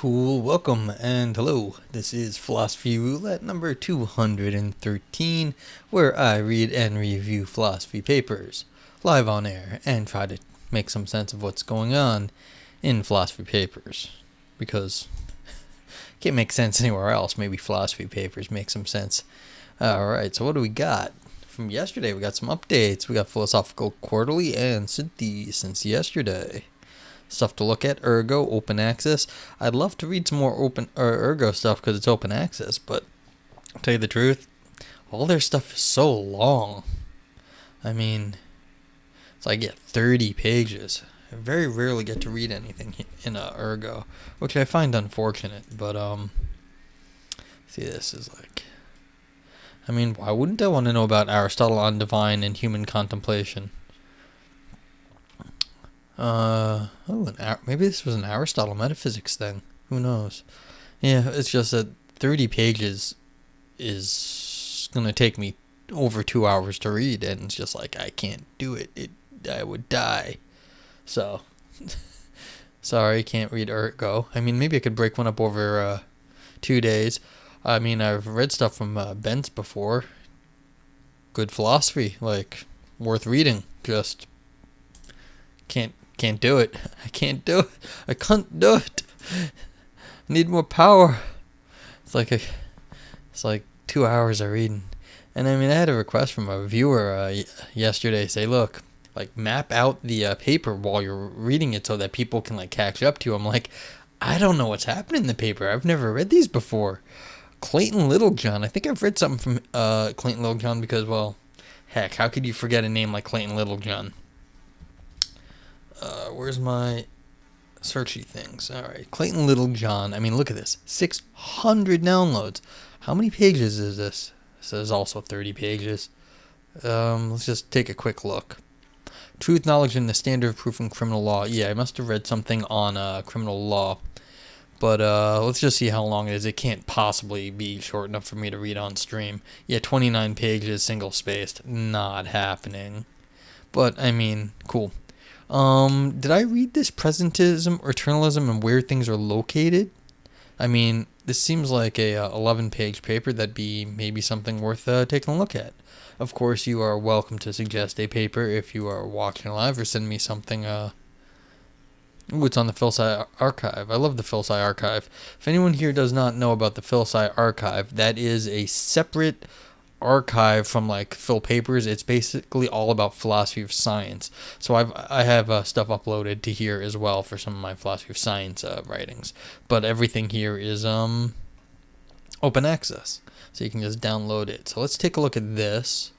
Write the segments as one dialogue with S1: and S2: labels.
S1: Cool, welcome and hello. This is Philosophy Roulette number 213, where I read and review philosophy papers live on air and try to make some sense of what's going on in philosophy papers. Because it can't make sense anywhere else. Maybe philosophy papers make some sense. Alright, so what do we got? From yesterday, we got some updates. We got Philosophical Quarterly and Synthese since yesterday. Stuff to look at, Ergo, open access. I'd love to read some more Ergo stuff because it's open access, but I'll tell you the truth, all their stuff is so long. I mean, it's like 30 pages. I very rarely get to read anything in Ergo, which I find unfortunate, but see, this is like, I mean, why wouldn't I want to know about Aristotle on divine and human contemplation? Maybe this was an Aristotle metaphysics thing. Who knows? Yeah, it's just that 30 pages is gonna take me over 2 hours to read, and it's just like, I can't do it. I would die. So, sorry, can't read Ergo. I mean, maybe I could break one up over 2 days. I mean, I've read stuff from Bentz before. Good philosophy, like, worth reading. Just can't do it. I can't do it. I can't do it. I need more power. It's like 2 hours of reading. And I mean, I had a request from a viewer yesterday. Say, look, like, map out the paper while you're reading it so that people can like catch up to you. I'm like, I don't know what's happening in the paper. I've never read these before. Clayton Littlejohn. I think I've read something from Clayton Littlejohn because, well, heck, how could you forget a name like Clayton Littlejohn? Where's my searchy things? Alright, Clayton Littlejohn. I mean, look at this. 600 downloads. How many pages is this? This is also 30 pages. Let's just take a quick look. Truth, Knowledge, and the Standard of Proof in Criminal Law. Yeah, I must have read something on criminal law. But let's just see how long it is. It can't possibly be short enough for me to read on stream. Yeah, 29 pages, single-spaced. Not happening. But, I mean, cool. Did I read this presentism, eternalism, and where things are located? I mean, this seems like a 11-page paper that'd be maybe something worth taking a look at. Of course, you are welcome to suggest a paper if you are watching live, or send me something. Ooh, it's on the PhilSci Archive. I love the PhilSci Archive. If anyone here does not know about the PhilSci Archive, that is a separate archive from like Phil Papers. It's basically all about philosophy of science. So I have stuff uploaded to here as well for some of my philosophy of science writings. But everything here is open access, so you can just download it. So let's take a look at this.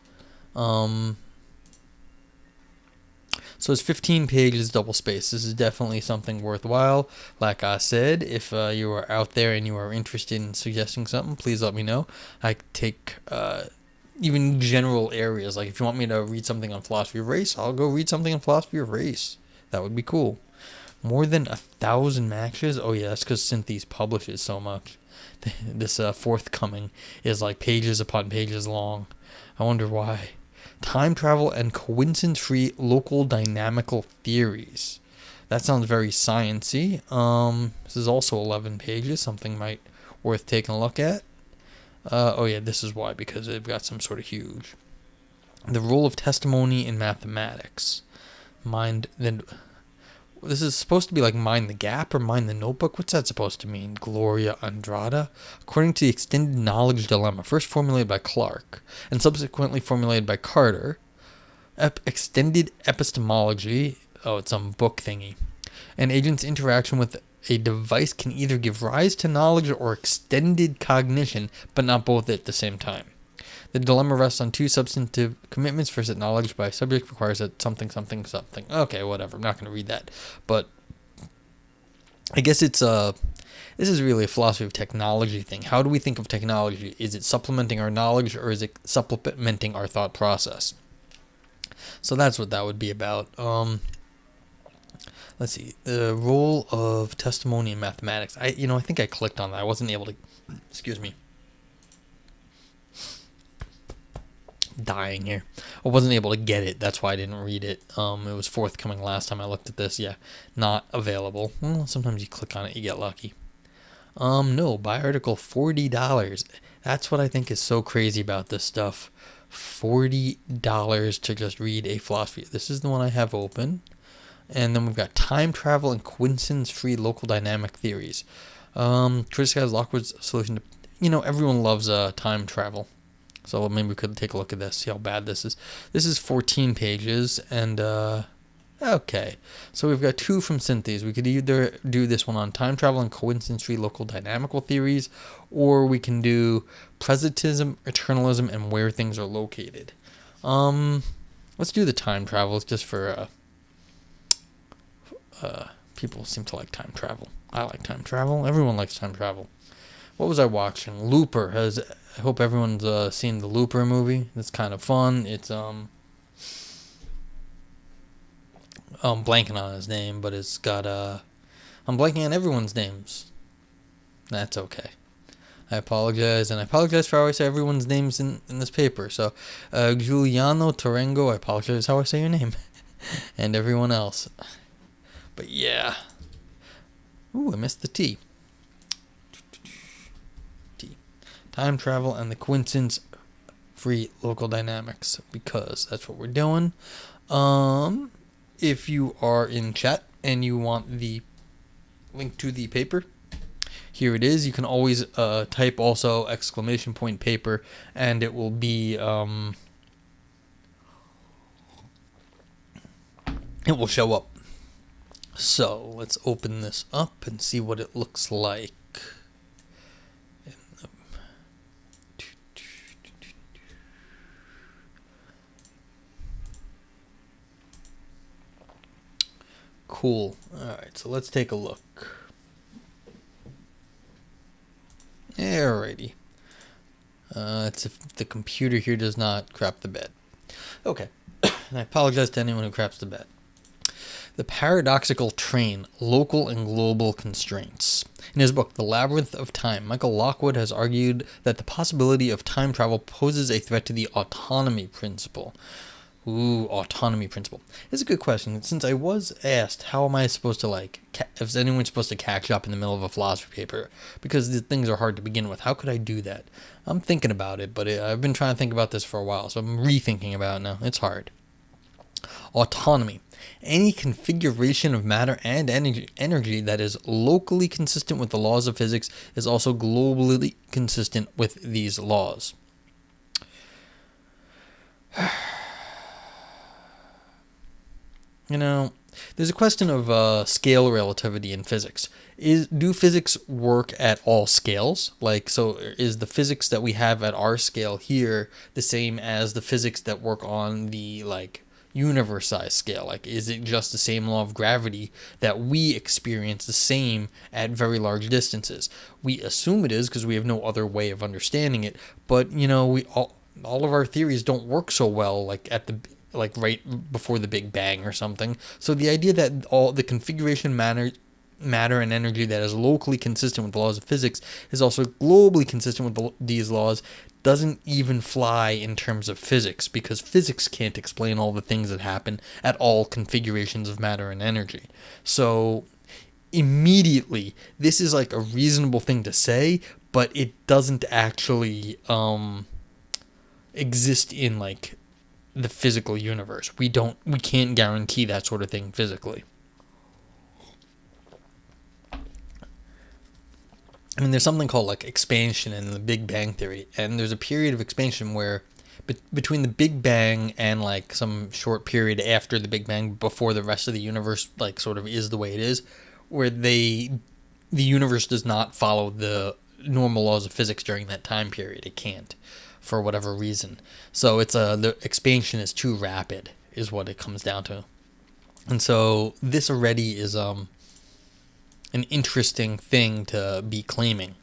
S1: So it's 15 pages, double space. This is definitely something worthwhile. Like I said, if you are out there and you are interested in suggesting something, please let me know. I take even general areas. Like if you want me to read something on philosophy of race, I'll go read something on philosophy of race. That would be cool. More than 1,000 matches? Oh yeah, that's because Synthese publishes so much. This forthcoming is like pages upon pages long. I wonder why. Time travel and coincidence-free local dynamical theories. That sounds very sciencey. This is also 11 pages. Something worth taking a look at. Oh yeah, this is why, because they've got some sort of huge. The role of testimony in mathematics. This is supposed to be like Mind the Gap or Mind the Notebook. What's that supposed to mean? Gloria Andrada? According to the extended knowledge dilemma, first formulated by Clark and subsequently formulated by Carter, extended epistemology, it's some book thingy, an agent's interaction with a device can either give rise to knowledge or extended cognition, but not both at the same time. The dilemma rests on two substantive commitments. First, that knowledge by subject requires that something. Okay, whatever. I'm not going to read that. But I guess this is really a philosophy of technology thing. How do we think of technology? Is it supplementing our knowledge, or is it supplementing our thought process? So that's what that would be about. Let's see. The role of testimony in mathematics. I think I clicked on that. I wasn't able to. Excuse me. Dying here. I wasn't able to get it. That's why I didn't read it. It was forthcoming last time I looked at this. Yeah, not available. Well, sometimes you click on it, you get lucky. No, buy article $40. That's what I think is so crazy about this stuff. $40 to just read a philosophy. This is the one I have open. And then we've got time travel and coincidence-free local dynamic theories. Criticizes Lockwood's solution to, everyone loves time travel. So maybe we could take a look at this, see how bad this is. This is 14 pages, and okay. So we've got two from Cynthia's. We could either do this one on time travel and coincidence-free local dynamical theories, or we can do presentism, eternalism, and where things are located. Let's do the time travel just for people seem to like time travel. I like time travel. Everyone likes time travel. What was I watching? Looper. I hope everyone's seen the Looper movie. It's kind of fun. It's I'm blanking on his name, but it's got I'm blanking on everyone's names. That's okay. I apologize, and I apologize for how I say everyone's names in this paper. So, Giuliano Torren, I apologize how I say your name, and everyone else. But yeah. Ooh, I missed the T. T. Time travel and the coincidence-free local dynamics, because that's what we're doing. If you are in chat and you want the link to the paper, here it is. You can always type also !_ paper, and it will be it will show up. So let's open this up and see what it looks like. Cool. Alright, so let's take a look. Alrighty. It's if the computer here does not crap the bed. Okay. And I apologize to anyone who craps the bed. The Paradoxical Train, Local and Global Constraints. In his book, The Labyrinth of Time, Michael Lockwood has argued that the possibility of time travel poses a threat to the autonomy principle. Ooh, autonomy principle. It's a good question. Since I was asked, how am I supposed to, if anyone's supposed to catch up in the middle of a philosophy paper? Because these things are hard to begin with. How could I do that? I'm thinking about it, but I've been trying to think about this for a while, so I'm rethinking about it now. It's hard. Autonomy. Any configuration of matter and energy that is locally consistent with the laws of physics is also globally consistent with these laws. There's a question of scale relativity in physics. Do physics work at all scales? So is the physics that we have at our scale here the same as the physics that work on the, universe size scale? Is it just the same law of gravity that we experience the same at very large distances? We assume it is because we have no other way of understanding it, but all of our theories don't work so well right before the Big Bang or something. So the idea that all the configuration matter and energy that is locally consistent with the laws of physics is also globally consistent with these laws doesn't even fly in terms of physics, because physics can't explain all the things that happen at all configurations of matter and energy. So immediately, this is a reasonable thing to say, but it doesn't actually exist in the physical universe. We can't guarantee that sort of thing physically. There's something called expansion in the Big Bang Theory, and there's a period of expansion where between the Big Bang and some short period after the Big Bang, before the rest of the universe sort of is the way it is, where the universe does not follow the normal laws of physics during that time period. It can't, for whatever reason. So it's the expansion is too rapid, is what it comes down to. And so this already is an interesting thing to be claiming.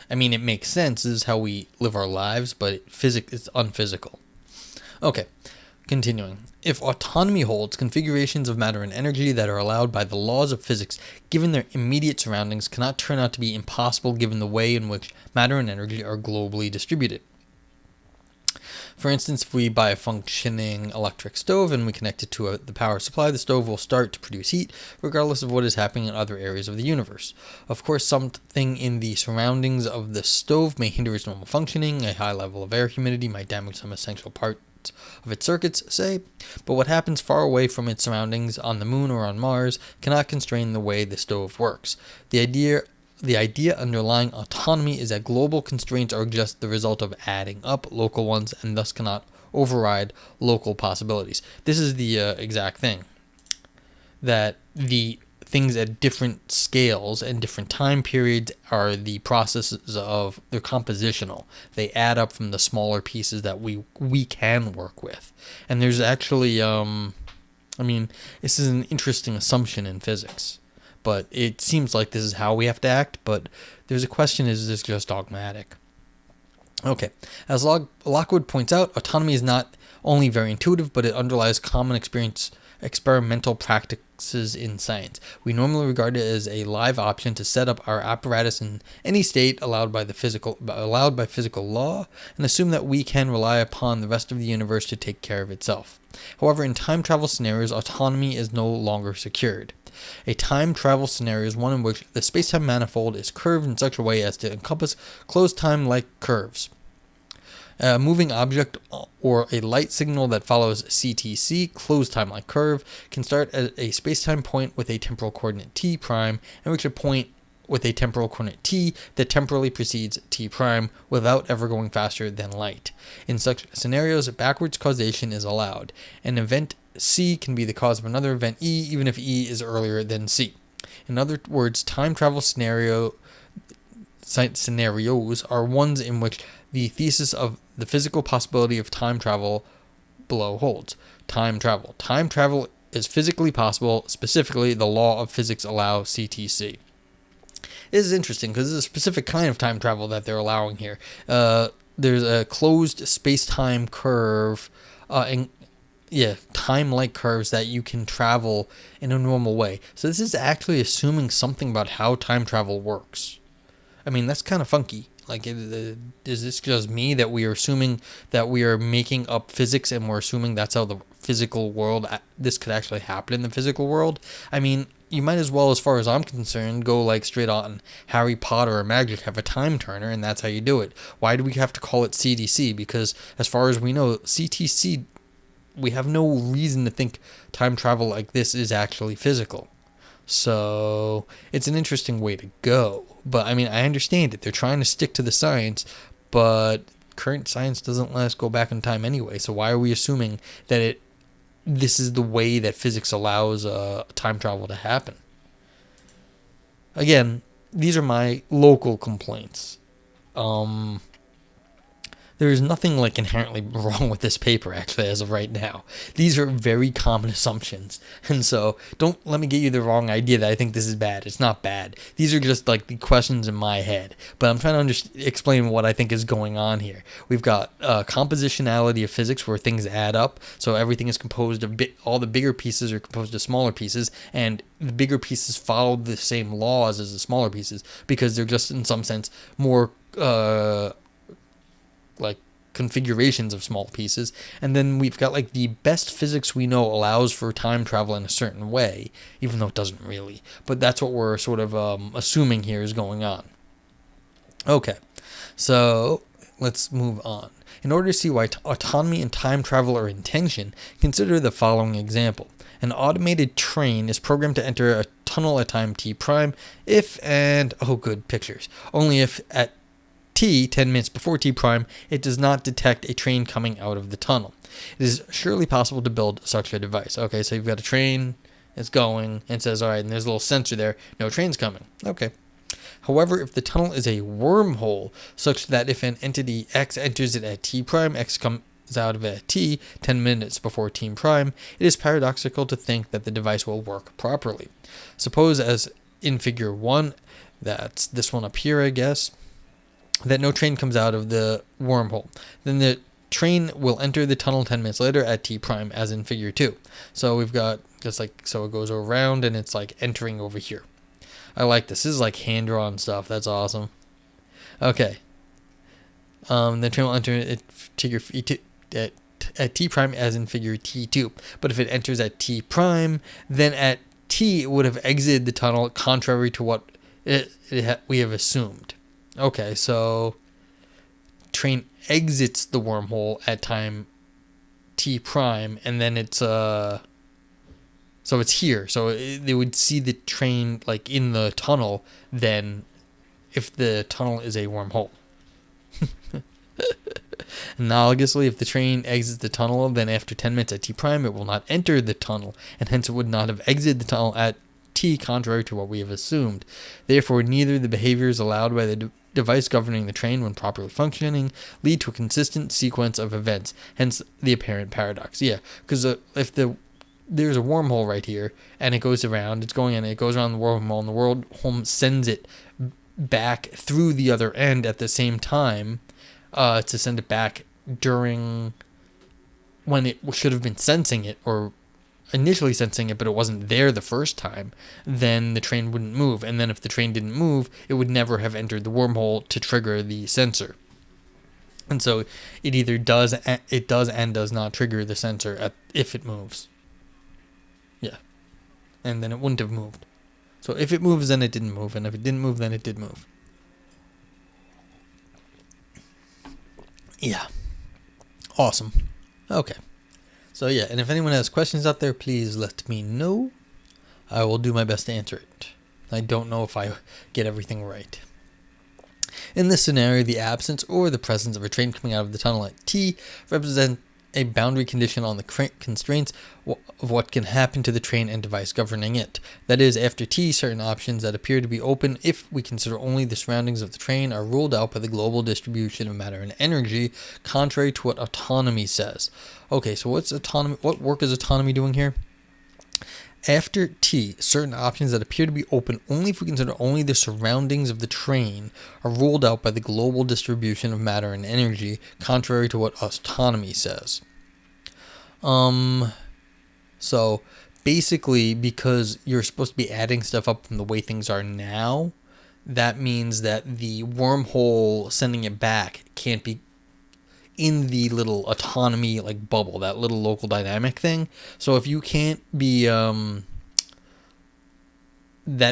S1: It makes sense. This is how we live our lives, but it's unphysical. Okay, continuing. If autonomy holds, configurations of matter and energy that are allowed by the laws of physics, given their immediate surroundings, cannot turn out to be impossible given the way in which matter and energy are globally distributed. For instance, if we buy a functioning electric stove and we connect it to the power supply, the stove will start to produce heat regardless of what is happening in other areas of the universe. Of course, something in the surroundings of the stove may hinder its normal functioning. A high level of air humidity might damage some essential parts of its circuits, say, but what happens far away from its surroundings on the moon or on Mars cannot constrain the way the stove works. The idea underlying autonomy is that global constraints are just the result of adding up local ones and thus cannot override local possibilities. This is the exact thing. That the things at different scales and different time periods are the processes of, they're compositional. They add up from the smaller pieces that we can work with. And there's actually, this is an interesting assumption in physics. But it seems like this is how we have to act, but there's a question, is this just dogmatic? Okay, as Lockwood points out, autonomy is not only very intuitive, but it underlies common experimental practices in science. We normally regard it as a live option to set up our apparatus in any state allowed by physical law, and assume that we can rely upon the rest of the universe to take care of itself. However, in time travel scenarios, autonomy is no longer secured. A time travel scenario is one in which the spacetime manifold is curved in such a way as to encompass closed time-like curves. A moving object or a light signal that follows CTC, closed time-like curve, can start at a spacetime point with a temporal coordinate t prime and reach a point with a temporal coordinate t that temporally precedes t prime without ever going faster than light. In such scenarios, backwards causation is allowed. An event C can be the cause of another event E, even if E is earlier than C. In other words, time travel scenarios are ones in which the thesis of the physical possibility of time travel below holds. Time travel. Time travel is physically possible. Specifically, the law of physics allows CTC. This is interesting because it's a specific kind of time travel that they're allowing here. There's a closed space-time curve, time-like curves that you can travel in a normal way. So this is actually assuming something about how time travel works. I mean, that's kind of funky. Like, is this just me that we are assuming that we are making up physics and we're assuming that's how the physical world, this could actually happen in the physical world? I mean, you might as well, as far as I'm concerned, go like straight on Harry Potter or Magic, have a time turner, and that's how you do it. Why do we have to call it CDC? Because as far as we know, CTC, we have no reason to think time travel like this is actually physical. So it's an interesting way to go. But I mean, I understand it. They're trying to stick to the science, but current science doesn't let us go back in time anyway. So why are we assuming that this is the way that physics allows time travel to happen? Again, these are my local complaints. There is nothing like inherently wrong with this paper, actually, as of right now. These are very common assumptions. And so don't let me get you the wrong idea that I think this is bad. It's not bad. These are just like the questions in my head. But I'm trying to explain what I think is going on here. We've got compositionality of physics where things add up. So everything is composed of all the bigger pieces are composed of smaller pieces. And the bigger pieces follow the same laws as the smaller pieces because they're just in some sense more like configurations of small pieces. And then we've got like the best physics we know allows for time travel in a certain way, even though it doesn't really. But that's what we're sort of assuming here is going on. Okay, so let's move on. In order to see why autonomy and time travel are in tension, consider the following example. An automated train is programmed to enter a tunnel at time t prime if and, oh good, pictures, only if at t, 10 minutes before t prime, it does not detect a train coming out of the tunnel. It is surely possible to build such a device. Okay, so you've got a train, it's going, and it says, all right, and there's a little sensor there, no train's coming. Okay. However, if the tunnel is a wormhole, such that if an entity X enters it at t prime, X comes out of it at t, 10 minutes before t prime, it is paradoxical to think that the device will work properly. Suppose, as in figure 1, that's this one up here, I guess, that no train comes out of the wormhole. Then the train will enter the tunnel 10 minutes later at t prime, as in figure 2. So we've got just like, so it goes around and it's like entering over here. I like this. This is like hand-drawn stuff. That's awesome. Okay. The train will enter at t prime as in figure t2. But if it enters at t prime, then at t it would have exited the tunnel, contrary to what we have assumed. Okay, so train exits the wormhole at time t prime, and then it's so it's here. So they would see the train like in the tunnel then if the tunnel is a wormhole. Analogously, if the train exits the tunnel, then after 10 minutes at t prime, it will not enter the tunnel, and hence it would not have exited the tunnel at t, contrary to what we have assumed. Therefore, neither the behaviors allowed by the device governing the train when properly functioning lead to a consistent sequence of events, hence the apparent paradox. Yeah, because if there's a wormhole right here, and it goes around, it's going in, it goes around the wormhole, and the wormhole sends it back through the other end at the same time, to send it back during when it should have been sensing it, or initially sensing it, but it wasn't there the first time, then the train wouldn't move. And then if the train didn't move, it would never have entered the wormhole to trigger the sensor. And so it either does and does not trigger the sensor if it moves. Yeah. And then it wouldn't have moved. So if it moves, then it didn't move. And if it didn't move, then it did move. Yeah. Awesome. Okay. So yeah, and if anyone has questions out there, please let me know. I will do my best to answer it. I don't know if I get everything right. In this scenario, the absence or the presence of a train coming out of the tunnel at T represent a boundary condition on the constraints of what can happen to the train and device governing it. That is, after T, certain options that appear to be open if we consider only the surroundings of the train are ruled out by the global distribution of matter and energy, contrary to what autonomy says. Okay, so what's autonomy? What work is autonomy doing here? After T, certain options that appear to be open only if we consider only the surroundings of the train are ruled out by the global distribution of matter and energy, contrary to what autonomy says. So basically, because you're supposed to be adding stuff up from the way things are now, that means that the wormhole sending it back can't be in the little autonomy like bubble, that little local dynamic thing. So if you can't be that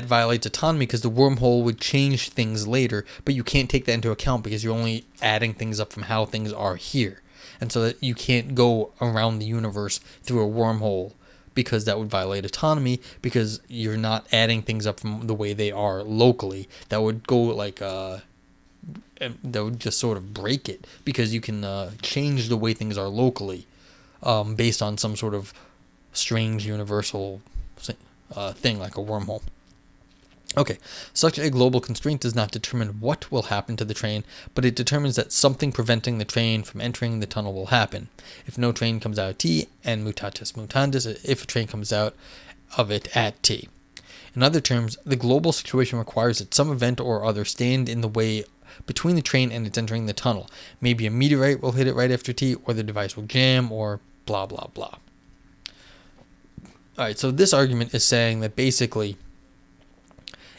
S1: violates autonomy, because the wormhole would change things later, but you can't take that into account because you're only adding things up from how things are here. And so that you can't go around the universe through a wormhole, because that would violate autonomy, because you're not adding things up from the way they are locally. That would go like that would just sort of break it, because you can change the way things are locally based on some sort of strange universal thing like a wormhole. Okay, such a global constraint does not determine what will happen to the train, but it determines that something preventing the train from entering the tunnel will happen. If no train comes out of T, and mutatis mutandis, if a train comes out of it at T. In other terms, the global situation requires that some event or other stand in the way between the train and its entering the tunnel. Maybe a meteorite will hit it right after T, or the device will jam, or blah, blah, blah. Alright, so this argument is saying that basically,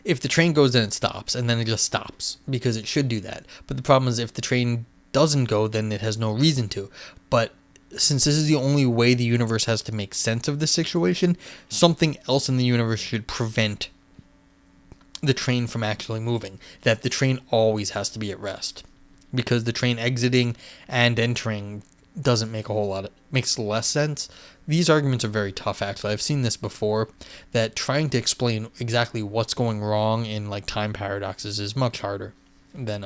S1: if the train goes, then it stops, and then it just stops, because it should do that. But the problem is, if the train doesn't go, then it has no reason to. But since this is the only way the universe has to make sense of this situation, something else in the universe should prevent the train from actually moving. That the train always has to be at rest. Because the train exiting and entering doesn't make a whole lot of, makes less sense. These arguments are very tough, actually. I've seen this before, that trying to explain exactly what's going wrong in like time paradoxes is much harder than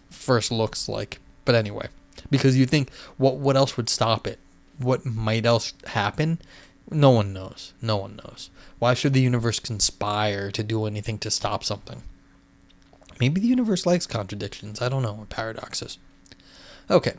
S1: first looks like. But anyway, because you think, what else would stop it? What might else happen? No one knows. No one knows. Why should the universe conspire to do anything to stop something? Maybe the universe likes contradictions. I don't know, or paradoxes. Okay.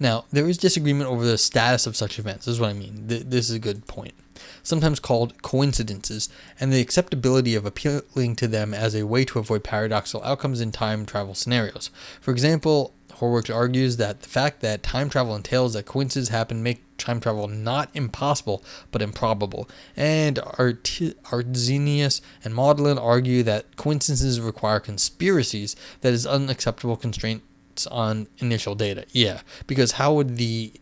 S1: Now, there is disagreement over the status of such events. This is what I mean. This is a good point. Sometimes called coincidences, and the acceptability of appealing to them as a way to avoid paradoxical outcomes in time travel scenarios. For example, Horwich argues that the fact that time travel entails that coincidences happen make time travel not impossible, but improbable. And Artzenius and Maudlin argue that coincidences require conspiracies, that is unacceptable constraint estimates on initial data. Yeah, because how would the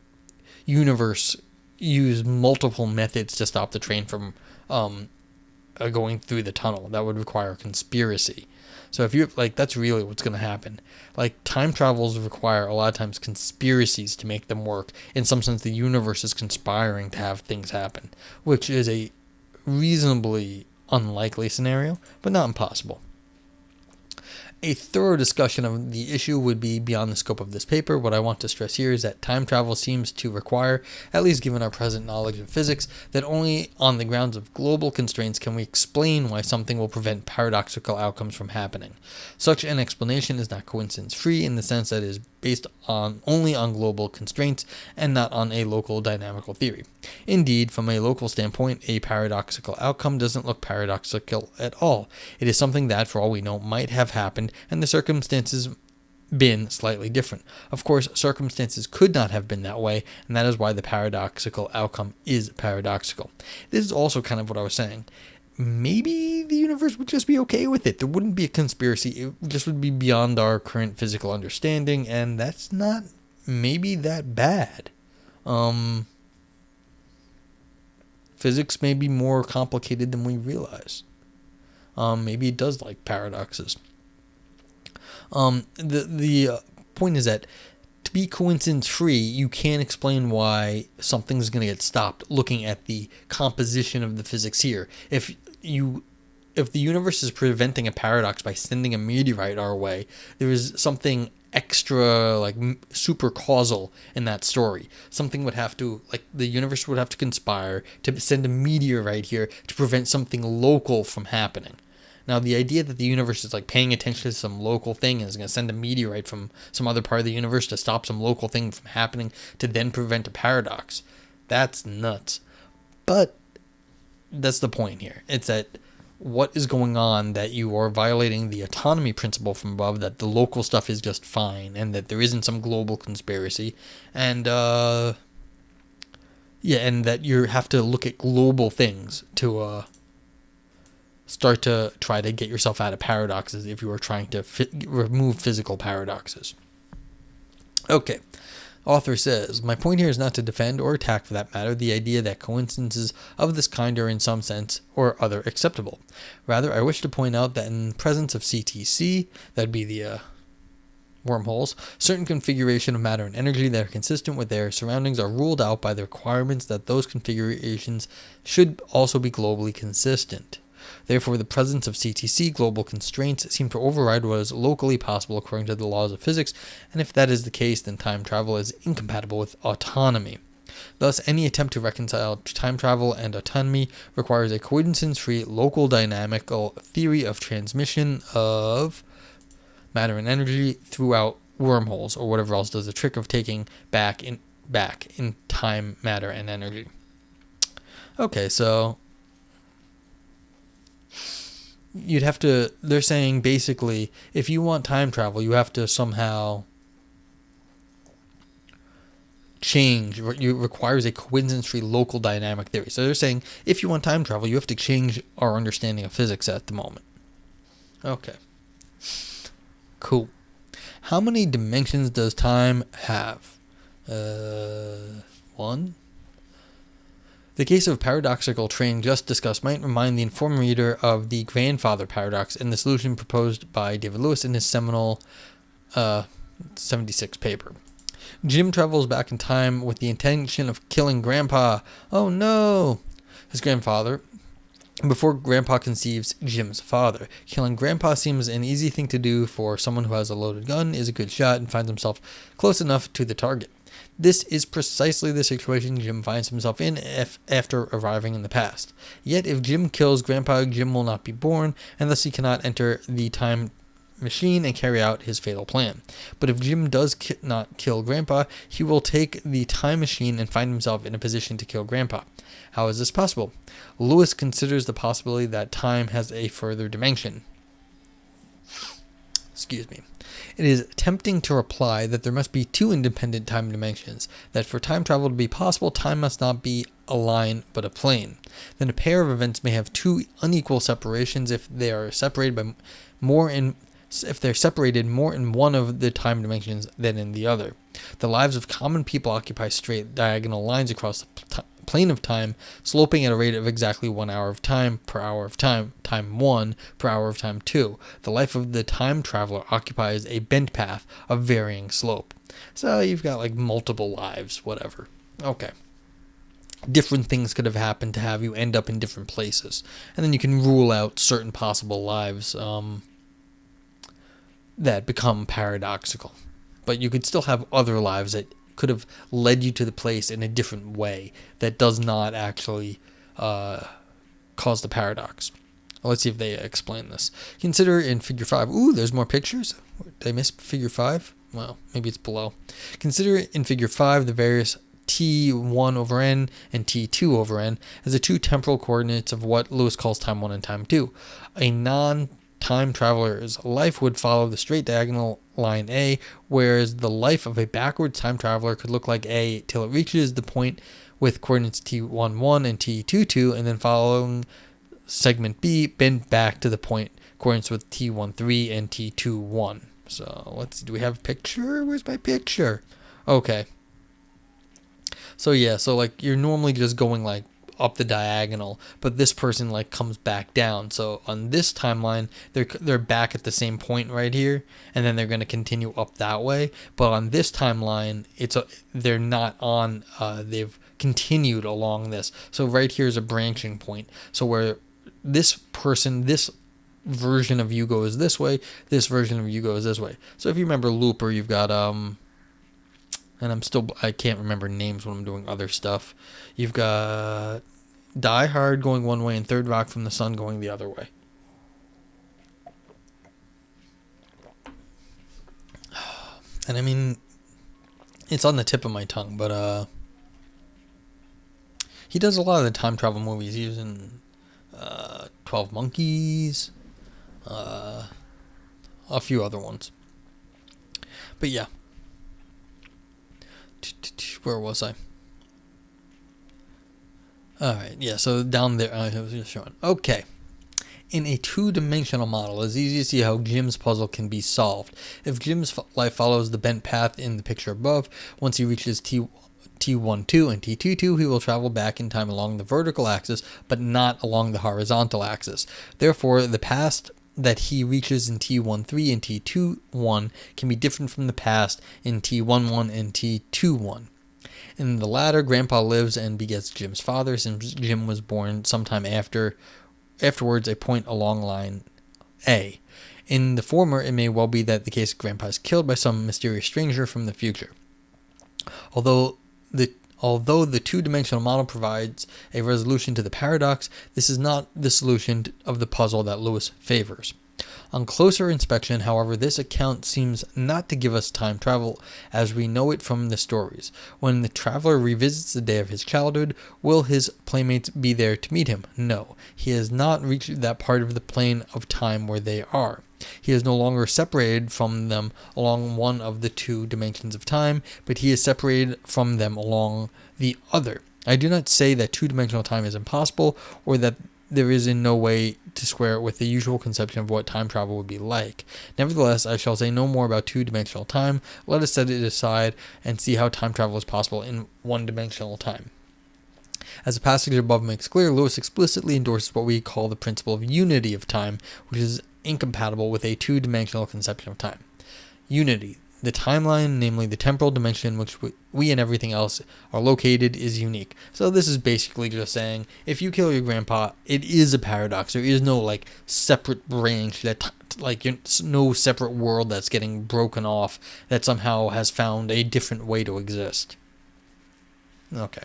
S1: universe use multiple methods to stop the train from going through the tunnel? That would require a conspiracy. So if you that's really what's going to happen. Like, time travels require a lot of times conspiracies to make them work. In some sense, the universe is conspiring to have things happen, which is a reasonably unlikely scenario, but not impossible. A thorough discussion of the issue would be beyond the scope of this paper. What I want to stress here is that time travel seems to require, at least given our present knowledge of physics, that only on the grounds of global constraints can we explain why something will prevent paradoxical outcomes from happening. Such an explanation is not coincidence-free in the sense that it is based only on global constraints and not on a local dynamical theory. Indeed, from a local standpoint, a paradoxical outcome doesn't look paradoxical at all. It is something that, for all we know, might have happened and the circumstances been slightly different. Of course, circumstances could not have been that way, and that is why the paradoxical outcome is paradoxical. This is also kind of what I was saying. Maybe the universe would just be okay with it. There wouldn't be a conspiracy. It just would be beyond our current physical understanding, and that's not maybe that bad. Physics may be more complicated than we realize. Maybe it does like paradoxes. The point is that to be coincidence-free, you can't explain why something's going to get stopped looking at the composition of the physics here. If the universe is preventing a paradox by sending a meteorite our way, there is something extra, like, super causal in that story. Something would have to, the universe would have to conspire to send a meteorite here to prevent something local from happening. Now, the idea that the universe is paying attention to some local thing and is going to send a meteorite from some other part of the universe to stop some local thing from happening to then prevent a paradox, that's nuts. But that's the point here. It's that what is going on, that you are violating the autonomy principle from above, that the local stuff is just fine and that there isn't some global conspiracy, and and that you have to look at global things to start to try to get yourself out of paradoxes if you are trying to remove physical paradoxes. Okay. Author says, my point here is not to defend or attack, for that matter, the idea that coincidences of this kind are in some sense or other acceptable. Rather, I wish to point out that in presence of CTC, that'd be the wormholes, certain configuration of matter and energy that are consistent with their surroundings are ruled out by the requirements that those configurations should also be globally consistent. Therefore, the presence of CTC global constraints seem to override what is locally possible according to the laws of physics, and if that is the case, then time travel is incompatible with autonomy. Thus, any attempt to reconcile time travel and autonomy requires a coincidence-free local dynamical theory of transmission of matter and energy throughout wormholes, or whatever else does the trick of taking back in time, matter, and energy. Okay, so they're saying basically, if you want time travel, you have to somehow change. It requires a coincidence-free local dynamic theory. So they're saying, if you want time travel, you have to change our understanding of physics at the moment. Okay. Cool. How many dimensions does time have? 1? The case of paradoxical train just discussed might remind the informed reader of the grandfather paradox and the solution proposed by David Lewis in his seminal 76 paper. Jim travels back in time with the intention of killing Grandpa. Oh no! His grandfather, before Grandpa conceives Jim's father. Killing Grandpa seems an easy thing to do, for someone who has a loaded gun, is a good shot, and finds himself close enough to the target. This is precisely the situation Jim finds himself in after arriving in the past. Yet if Jim kills Grandpa, Jim will not be born, and thus he cannot enter the time machine and carry out his fatal plan. But if Jim does not kill Grandpa, he will take the time machine and find himself in a position to kill Grandpa. How is this possible? Lewis considers the possibility that time has a further dimension. It is tempting to reply that there must be two independent time dimensions, that for time travel to be possible, time must not be a line but a plane. Then a pair of events may have two unequal separations if they are separated by more in if they're separated more in one of the time dimensions than in the other. The lives of common people occupy straight diagonal lines across the plane of time, sloping at a rate of exactly 1 hour of time per hour of time 1 per hour of time 2. The life of the time traveler occupies a bent path of varying slope. So you've got like multiple lives, whatever. Okay. Different things could have happened to have you end up in different places. And then you can rule out certain possible lives that become paradoxical. But you could still have other lives that could have led you to the place in a different way that does not actually cause the paradox. Let's see if they explain this. Consider in figure 5. Ooh, there's more pictures. Did I miss figure 5? Well, maybe it's below. Consider in figure 5 the various t1 over n and t2 over n as the two temporal coordinates of what Lewis calls time 1 and time 2. A non-time traveler's life would follow the straight diagonal line A, whereas the life of a backwards time traveler could look like A till it reaches the point with coordinates t11 and t22, and then following segment B, bend back to the point coordinates with t13 and t21. So let's, do we have a picture? Where's my picture? Okay. So yeah, so like you're normally just going like up the diagonal, but this person like comes back down. So on this timeline, they're back at the same point right here, and then they're going to continue up that way. But on this timeline, they're not on. They've continued along this. So right here is a branching point. So where this version of you goes this way, this version of you goes this way. So if you remember Looper, you've got and I can't remember names when I'm doing other stuff. You've got Die Hard going one way and Third Rock from the Sun going the other way. And I mean, it's on the tip of my tongue, but he does a lot of the time travel movies. He was in 12 Monkeys, a few other ones. But yeah. Where was I? Alright, yeah, so down there, I was just showing. Okay. In a two-dimensional model, it's easy to see how Jim's puzzle can be solved. If Jim's life follows the bent path in the picture above, once he reaches T12 and T22, he will travel back in time along the vertical axis, but not along the horizontal axis. Therefore, the past that he reaches in T13 and T21 can be different from the past in T11 and T21. In the latter, Grandpa lives and begets Jim's father, since Jim was born sometime afterwards a point along line A. In the former, it may well be that the case Grandpa is killed by some mysterious stranger from the future. Although the two-dimensional model provides a resolution to the paradox, this is not the solution of the puzzle that Lewis favors. On closer inspection, however, this account seems not to give us time travel as we know it from the stories. When the traveler revisits the day of his childhood, will his playmates be there to meet him? No. He has not reached that part of the plane of time where they are. He is no longer separated from them along one of the two dimensions of time, but he is separated from them along the other. I do not say that two-dimensional time is impossible, or that there is in no way to square it with the usual conception of what time travel would be like. Nevertheless, I shall say no more about two-dimensional time. Let us set it aside and see how time travel is possible in one-dimensional time. As the passage above makes clear, Lewis explicitly endorses what we call the principle of unity of time, which is incompatible with a two-dimensional conception of time. Unity. The timeline, namely the temporal dimension in which we and everything else are located, is unique. So this is basically just saying, if you kill your grandpa, it is a paradox. There is no like separate branch that no separate world that's getting broken off that somehow has found a different way to exist. Okay.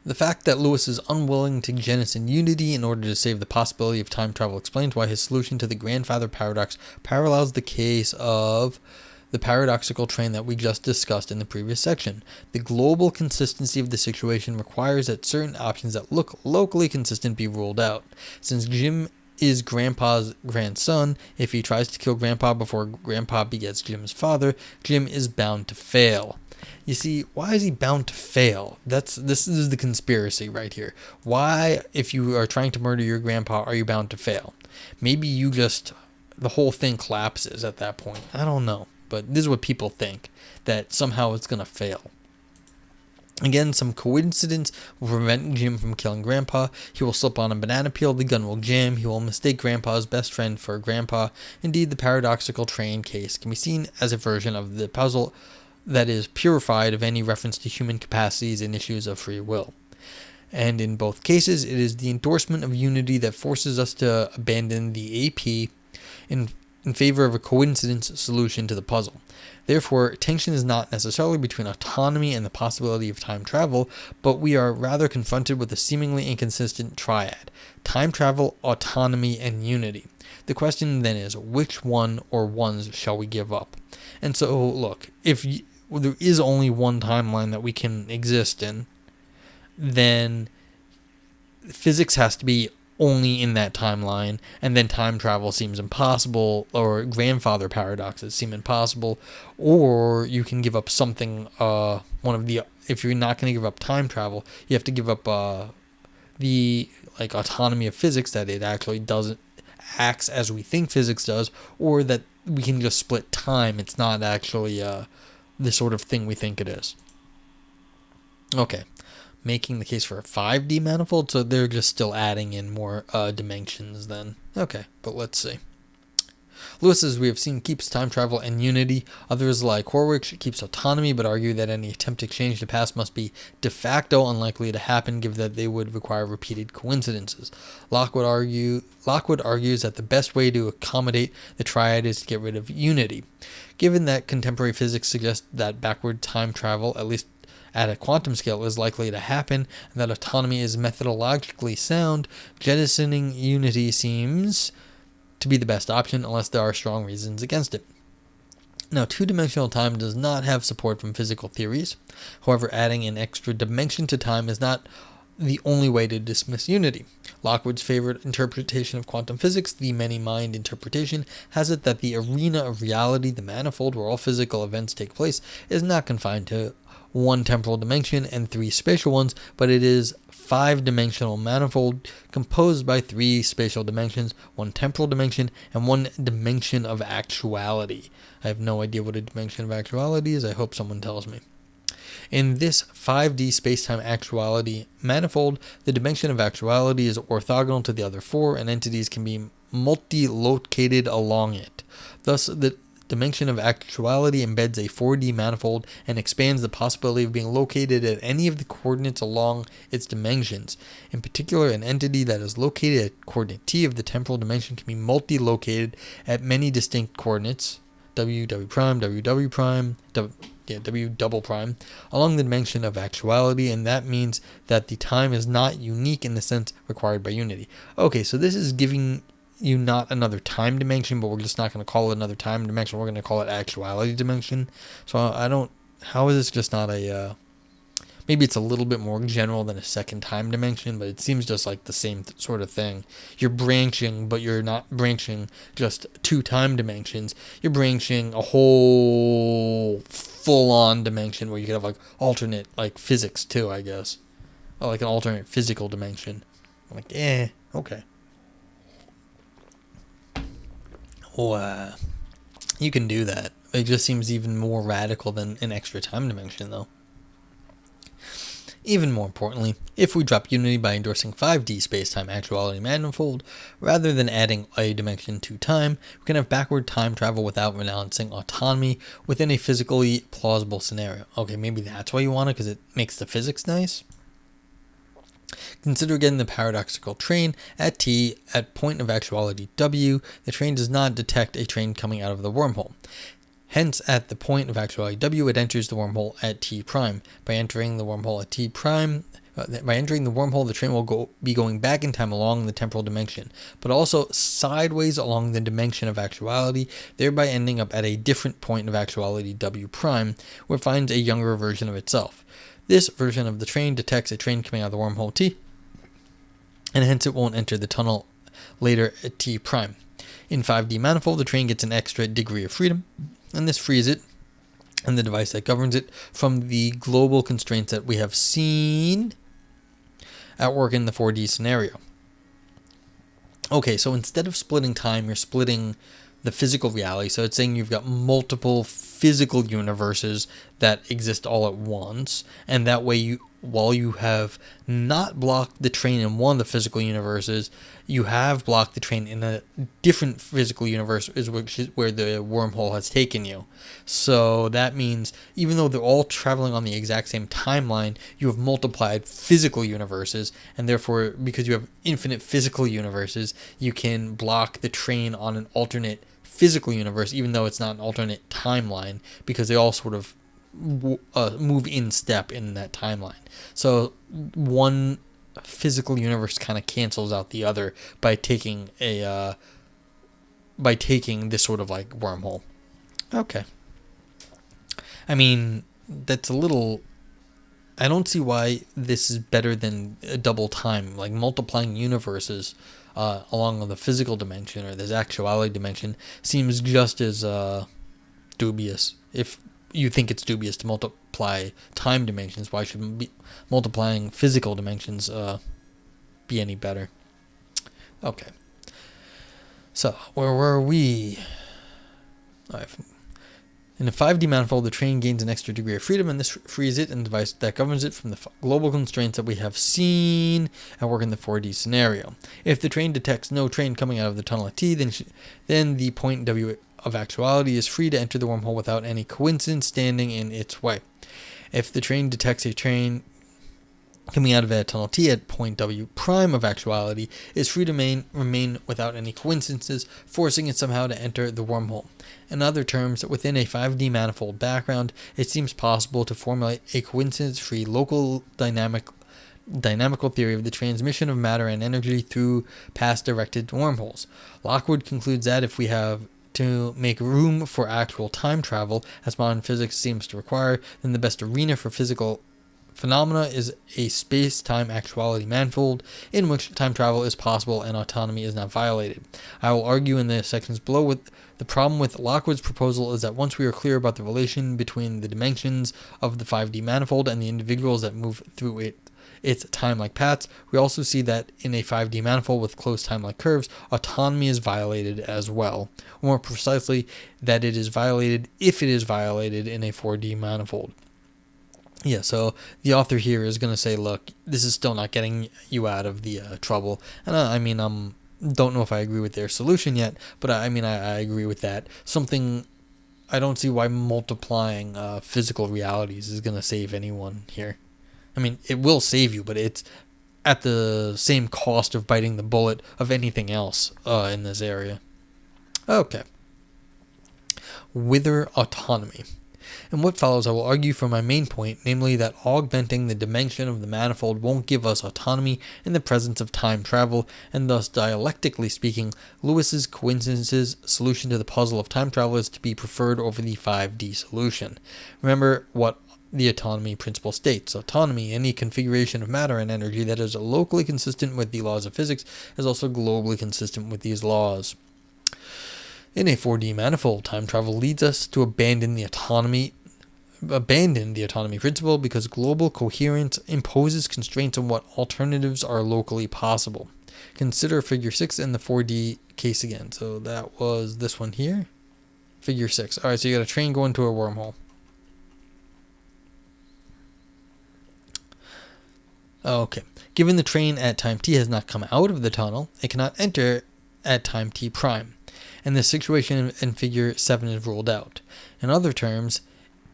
S1: The fact that Lewis is unwilling to jettison unity in order to save the possibility of time travel explains why his solution to the grandfather paradox parallels the case of the paradoxical train that we just discussed in the previous section. The global consistency of the situation requires that certain options that look locally consistent be ruled out. Since Jim is Grandpa's grandson, if he tries to kill Grandpa before Grandpa begets Jim's father, Jim is bound to fail. You see, why is he bound to fail? This is the conspiracy right here. Why, if you are trying to murder your grandpa, are you bound to fail? Maybe you just the whole thing collapses at that point. I don't know, but this is what people think, that somehow it's going to fail. Again, some coincidence will prevent Jim from killing Grandpa. He will slip on a banana peel, the gun will jam, he will mistake Grandpa's best friend for Grandpa. Indeed, the paradoxical train case can be seen as a version of the puzzle that is purified of any reference to human capacities and issues of free will. And in both cases, it is the endorsement of unity that forces us to abandon the AP in favor of a coincidence solution to the puzzle. Therefore, tension is not necessarily between autonomy and the possibility of time travel, but we are rather confronted with a seemingly inconsistent triad: time travel, autonomy, and unity. The question then is, which one or ones shall we give up? And so, look, if there is only one timeline that we can exist in, then physics has to be only in that timeline, and then time travel seems impossible, or grandfather paradoxes seem impossible, or you can give up something, if you're not going to give up time travel, you have to give up the autonomy of physics, that it actually doesn't acts as we think physics does, or that we can just split time. It's not actually the sort of thing we think it is. Okay. Making the case for a 5D manifold, so they're just still adding in more dimensions then. Okay, but let's see. Lewis, as we have seen, keeps time travel and unity. Others, like Horwich, keeps autonomy, but argue that any attempt to change the past must be de facto unlikely to happen, given that they would require repeated coincidences. Lockwood argues that the best way to accommodate the triad is to get rid of unity. Given that contemporary physics suggests that backward time travel, at least at a quantum scale, is likely to happen, and that autonomy is methodologically sound, jettisoning unity seems to be the best option, unless there are strong reasons against it. Now, two-dimensional time does not have support from physical theories. However, adding an extra dimension to time is not the only way to dismiss unity. Lockwood's favorite interpretation of quantum physics, the many-mind interpretation, has it that the arena of reality, the manifold where all physical events take place, is not confined to one temporal dimension and three spatial ones, but it is five-dimensional manifold composed by three spatial dimensions, one temporal dimension, and one dimension of actuality. I have no idea what a dimension of actuality is. I hope someone tells me. In this 5D spacetime actuality manifold, the dimension of actuality is orthogonal to the other four, and entities can be multi-located along it. Thus, the dimension of actuality embeds a 4D manifold and expands the possibility of being located at any of the coordinates along its dimensions. In particular, an entity that is located at coordinate t of the temporal dimension can be multi-located at many distinct coordinates, w, w prime, w, w prime, w double prime, along the dimension of actuality, and that means that the time is not unique in the sense required by unity. Okay, so this is giving you not another time dimension, but we're just not going to call it another time dimension. We're going to call it actuality dimension. So how is this just not a, maybe it's a little bit more general than a second time dimension, but it seems just like the same sort of thing. You're branching, but you're not branching just two time dimensions. You're branching a whole full-on dimension where you could have alternate physics too, I guess. Or like an alternate physical dimension. I'm like, okay. Well, you can do that. It just seems even more radical than an extra time dimension, though. Even more importantly, if we drop unity by endorsing 5D spacetime actuality manifold, rather than adding a dimension to time, we can have backward time travel without renouncing autonomy within a physically plausible scenario. Okay, maybe that's why you want it, because it makes the physics nice? Consider again the paradoxical train. At t, at point of actuality w, the train does not detect a train coming out of the wormhole. Hence, at the point of actuality w, it enters the wormhole at t prime. By entering the wormhole at t prime, the train will be going back in time along the temporal dimension, but also sideways along the dimension of actuality, thereby ending up at a different point of actuality w prime, where it finds a younger version of itself. This version of the train detects a train coming out of the wormhole t, and hence it won't enter the tunnel later at t prime. In 5D manifold, the train gets an extra degree of freedom, and this frees it and the device that governs it from the global constraints that we have seen at work in the 4D scenario. Okay, so instead of splitting time, you're splitting the physical reality. So it's saying you've got multiple physical universes that exist all at once, and that way while you have not blocked the train in one of the physical universes, you have blocked the train in a different physical universe, which is where the wormhole has taken you. So that means even though they're all traveling on the exact same timeline, you have multiplied physical universes, and therefore, because you have infinite physical universes, you can block the train on an alternate physical universe, even though it's not an alternate timeline, because they all sort of move in step in that timeline. So one physical universe kind of cancels out the other by taking this sort of like wormhole. Okay. I mean, that's a little... I don't see why this is better than a double time, like multiplying universes along the physical dimension or this actuality dimension seems just as dubious. If you think it's dubious to multiply time dimensions, why should multiplying physical dimensions be any better? Okay. So, where were we? In a 5D manifold, the train gains an extra degree of freedom, and this frees it and the device that governs it from the global constraints that we have seen at work in the 4D scenario. If the train detects no train coming out of the tunnel at T, then the point W of actuality is free to enter the wormhole without any coincidence standing in its way. If the train detects a train coming out of a tunnel T at point W prime of actuality, is free to remain without any coincidences, forcing it somehow to enter the wormhole. In other terms, within a 5D manifold background, it seems possible to formulate a coincidence-free local dynamical theory of the transmission of matter and energy through path-directed wormholes. Lockwood concludes that if we have to make room for actual time travel, as modern physics seems to require, then the best arena for physical phenomena is a space-time actuality manifold in which time travel is possible and autonomy is not violated. I will argue in the sections below with the problem with Lockwood's proposal is that once we are clear about the relation between the dimensions of the 5D manifold and the individuals that move through its time-like paths, we also see that in a 5D manifold with closed time-like curves, autonomy is violated as well. More precisely, that it is violated if it is violated in a 4D manifold. Yeah, so the author here is going to say, look, this is still not getting you out of the trouble. And I don't know if I agree with their solution yet, but I agree with that. I don't see why multiplying physical realities is going to save anyone here. I mean, it will save you, but it's at the same cost of biting the bullet of anything else in this area. Okay. Wither autonomy. In what follows, I will argue for my main point, namely that augmenting the dimension of the manifold won't give us autonomy in the presence of time travel, and thus, dialectically speaking, Lewis's coincidences solution to the puzzle of time travel is to be preferred over the 5D solution. Remember what the autonomy principle states. Autonomy, any configuration of matter and energy that is locally consistent with the laws of physics, is also globally consistent with these laws. In a 4D manifold, time travel leads us to abandon the autonomy principle because global coherence imposes constraints on what alternatives are locally possible. Consider figure 6 in the 4D case again. So that was this one here. Figure 6. Alright, so you got a train going to a wormhole. Okay. Given the train at time t has not come out of the tunnel, it cannot enter at time t prime, and the situation in figure 7 is ruled out. In other terms,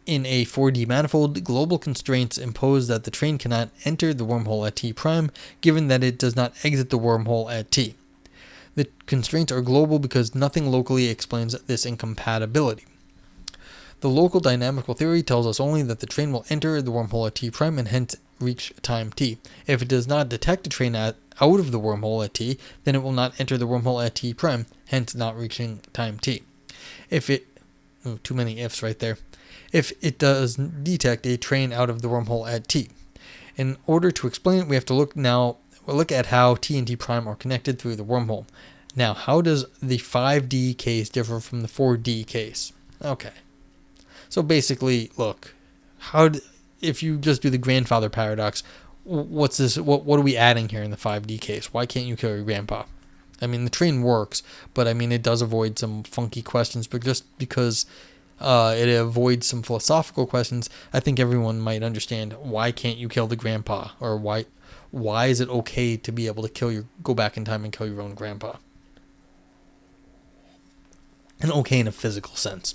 S1: in a 4D manifold, global constraints impose that the train cannot enter the wormhole at t prime, given that it does not exit the wormhole at t. The constraints are global because nothing locally explains this incompatibility. The local dynamical theory tells us only that the train will enter the wormhole at t prime and hence reach time t. If it does not detect a train out of the wormhole at t, then it will not enter the wormhole at t prime, hence not reaching time t. Too many ifs right there. If it does detect a train out of the wormhole at t. In order to explain it, we have to look at how t and t prime are connected through the wormhole. Now, how does the 5D case differ from the 4D case? Okay. So basically, look, if you just do the grandfather paradox, what's this? What are we adding here in the 5D case? Why can't you kill your grandpa? I mean, the train works, but I mean, it does avoid some funky questions, but just because it avoids some philosophical questions, I think everyone might understand why can't you kill the grandpa, or why is it okay to be able to go back in time and kill your own grandpa? And okay in a physical sense.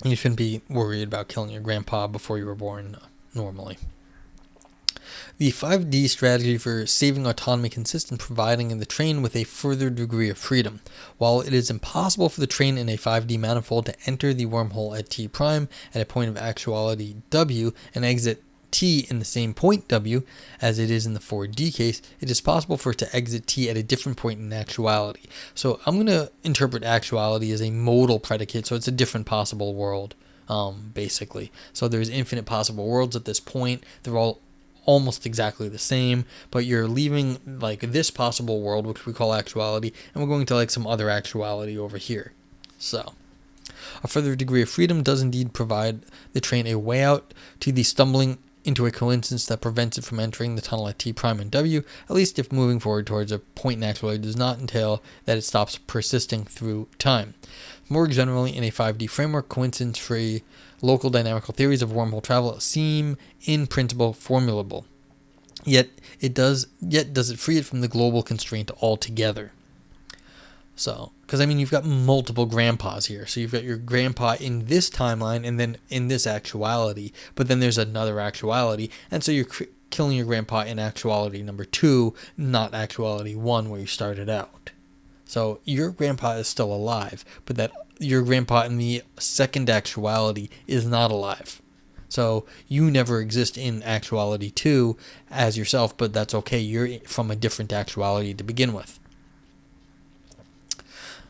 S1: You shouldn't be worried about killing your grandpa before you were born normally. The 5D strategy for saving autonomy consists in providing the train with a further degree of freedom. While it is impossible for the train in a 5D manifold to enter the wormhole at T prime at a point of actuality W and exit T in the same point W as it is in the 4D case, it is possible for it to exit T at a different point in actuality. So I'm going to interpret actuality as a modal predicate, so it's a different possible world, basically. So there's infinite possible worlds at this point. They're all almost exactly the same, but you're leaving like this possible world, which we call actuality, and we're going to like some other actuality over here. So a further degree of freedom does indeed provide the train a way out to the stumbling into a coincidence that prevents it from entering the tunnel at T prime and W, at least if moving forward towards a point in actuality does not entail that it stops persisting through time. More generally, in a 5D framework, coincidence-free local dynamical theories of wormhole travel seem in principle formulable. Yet does it free it from the global constraint altogether? So, because I mean, you've got multiple grandpas here. So you've got your grandpa in this timeline and then in this actuality, but then there's another actuality, and so you're killing your grandpa in actuality number 2, not actuality 1 where you started out. So your grandpa is still alive, but that your grandpa in the second actuality is not alive. So you never exist in actuality 2 as yourself, but that's okay. You're from a different actuality to begin with.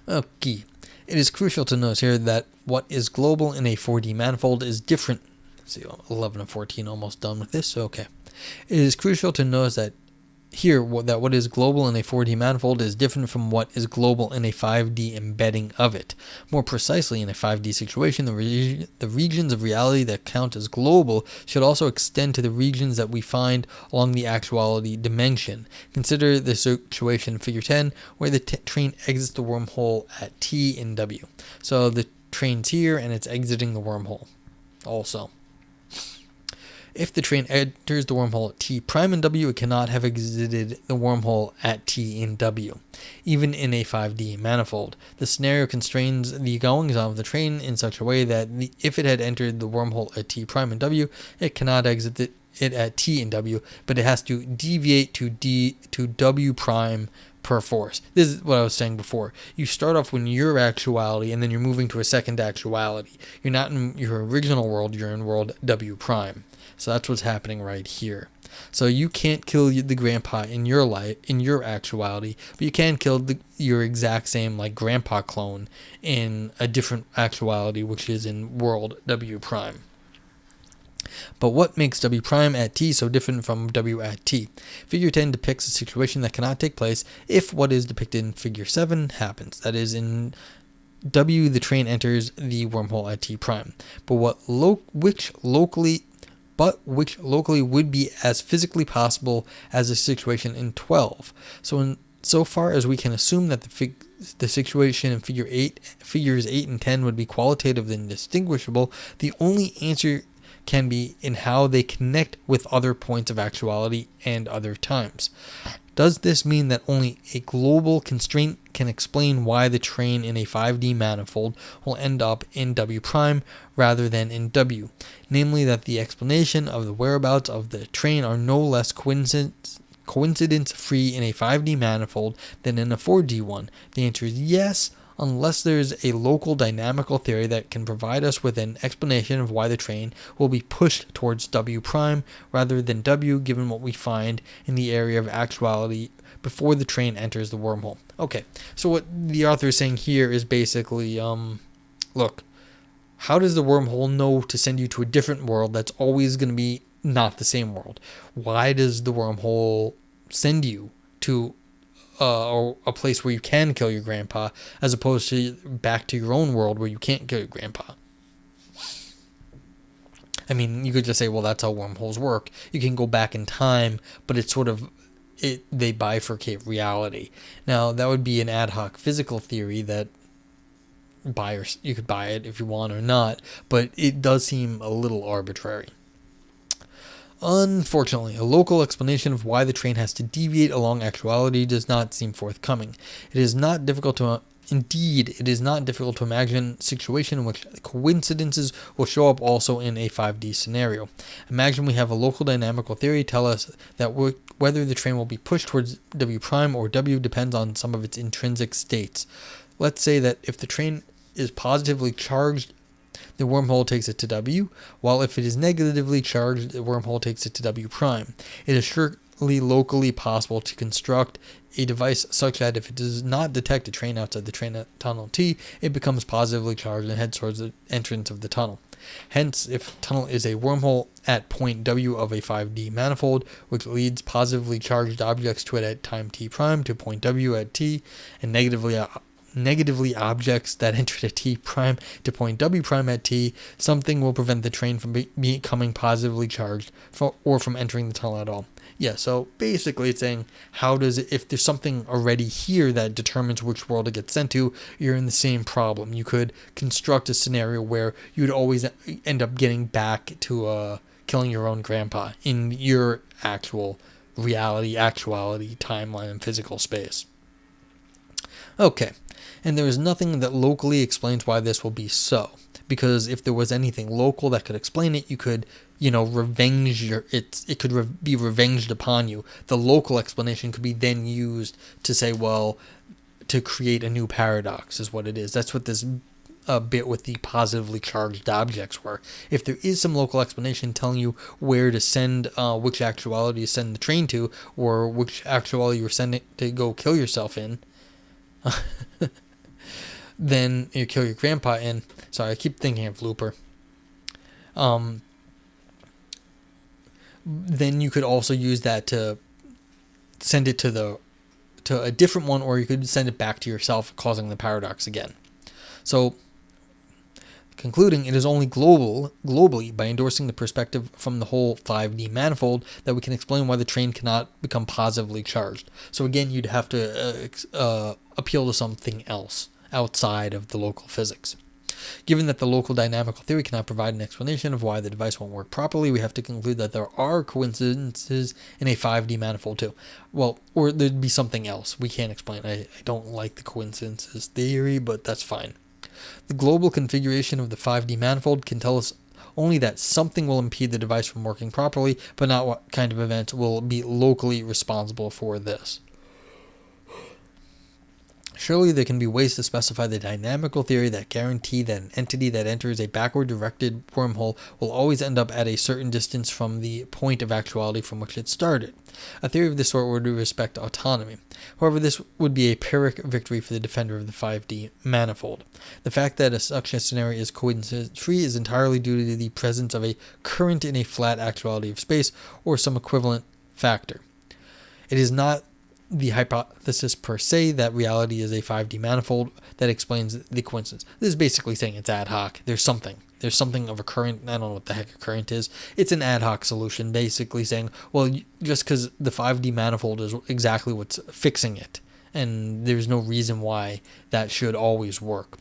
S1: Okay. It is crucial to notice here that what is global in a 4D manifold is different. Let's see, 11 of 14, almost done with this. Okay. It is crucial to notice that that what is global in a 4D manifold is different from what is global in a 5D embedding of it. More precisely, in a 5D situation, the regions of reality that count as global should also extend to the regions that we find along the actuality dimension. Consider the situation in Figure 10, where the train exits the wormhole at T in W. So the train's here, and it's exiting the wormhole also. If the train enters the wormhole at T prime in W, it cannot have exited the wormhole at T in W. Even in a 5D manifold, the scenario constrains the goings-on of the train in such a way that if it had entered the wormhole at T prime in W, it cannot exit it at T in W, but it has to deviate to W prime per force. This is what I was saying before. You start off when you're actuality, and then you're moving to a second actuality. You're not in your original world, you're in world W prime. So that's what's happening right here. So you can't kill the grandpa in your life, in your actuality, but you can kill your exact same like grandpa clone in a different actuality, which is in world W prime. But what makes W prime at T so different from W at T? Figure 10 depicts a situation that cannot take place if what is depicted in Figure 7 happens. That is, in W, the train enters the wormhole at T prime. But which locally would be as physically possible as the situation in 12. So far as we can assume that the situation in figures 8 and 10 would be qualitatively indistinguishable, the only answer can be in how they connect with other points of actuality and other times. Does this mean that only a global constraint can explain why the train in a 5D manifold will end up in W prime rather than in W? Namely, that the explanation of the whereabouts of the train are no less coincidence-free in a 5D manifold than in a 4D one? The answer is yes, unless there's a local dynamical theory that can provide us with an explanation of why the train will be pushed towards W prime rather than W, given what we find in the area of actuality before the train enters the wormhole. Okay, so what the author is saying here is basically, look, how does the wormhole know to send you to a different world that's always going to be not the same world? Why does the wormhole send you to or a place where you can kill your grandpa, as opposed to back to your own world where you can't kill your grandpa? I mean, you could just say, well, that's how wormholes work. You can go back in time, but it's sort of they bifurcate reality. Now, that would be an ad hoc physical theory that you could buy it if you want or not, but it does seem a little arbitrary. Unfortunately, a local explanation of why the train has to deviate along actuality does not seem forthcoming. It is not difficult to imagine a situation in which coincidences will show up also in a 5D scenario. Imagine we have a local dynamical theory tell us that whether the train will be pushed towards W prime or W depends on some of its intrinsic states. Let's say that if the train is positively charged, the wormhole takes it to W, while if it is negatively charged, the wormhole takes it to W prime. It is surely locally possible to construct a device such that if it does not detect a train outside the train tunnel T, it becomes positively charged and heads towards the entrance of the tunnel. Hence, if tunnel is a wormhole at point W of a 5D manifold, which leads positively charged objects to it at time T prime to point W at T, and negatively objects that enter at T prime to point W prime at T, something will prevent the train from becoming positively charged or from entering the tunnel at all. Yeah, so basically it's saying, if there's something already here that determines which world it gets sent to, you're in the same problem. You could construct a scenario where you'd always end up getting back to killing your own grandpa in your actual reality, actuality, timeline, and physical space. Okay, and there is nothing that locally explains why this will be so. Because if there was anything local that could explain it, you could, be revenged upon you. The local explanation could be then used to say, well, to create a new paradox is what it is. That's what this bit with the positively charged objects were. If there is some local explanation telling you where to send, which actuality to send the train to, or which actuality you're sending to go kill yourself in, then you kill your grandpa in. Sorry, I keep thinking of Looper. Then you could also use that to send it to a different one, or you could send it back to yourself, causing the paradox again. So, concluding, it is only globally by endorsing the perspective from the whole 5D manifold that we can explain why the train cannot become positively charged. So again, you'd have to appeal to something else outside of the local physics. Given that the local dynamical theory cannot provide an explanation of why the device won't work properly, we have to conclude that there are coincidences in a 5D manifold too. Well, or there'd be something else. We can't explain. I don't like the coincidences theory, but that's fine. The global configuration of the 5D manifold can tell us only that something will impede the device from working properly, but not what kind of events will be locally responsible for this. Surely there can be ways to specify the dynamical theory that guarantee that an entity that enters a backward-directed wormhole will always end up at a certain distance from the point of actuality from which it started. A theory of this sort would respect autonomy. However, this would be a Pyrrhic victory for the defender of the 5D manifold. The fact that such a scenario is coincidence-free is entirely due to the presence of a current in a flat actuality of space or some equivalent factor. It is not the hypothesis per se that reality is a 5D manifold that explains the coincidence. This is basically saying it's ad hoc. There's something of a current. I don't know what the heck a current is. It's an ad hoc solution, basically saying, well, just because the 5D manifold is exactly what's fixing it, and there's no reason why that should always work.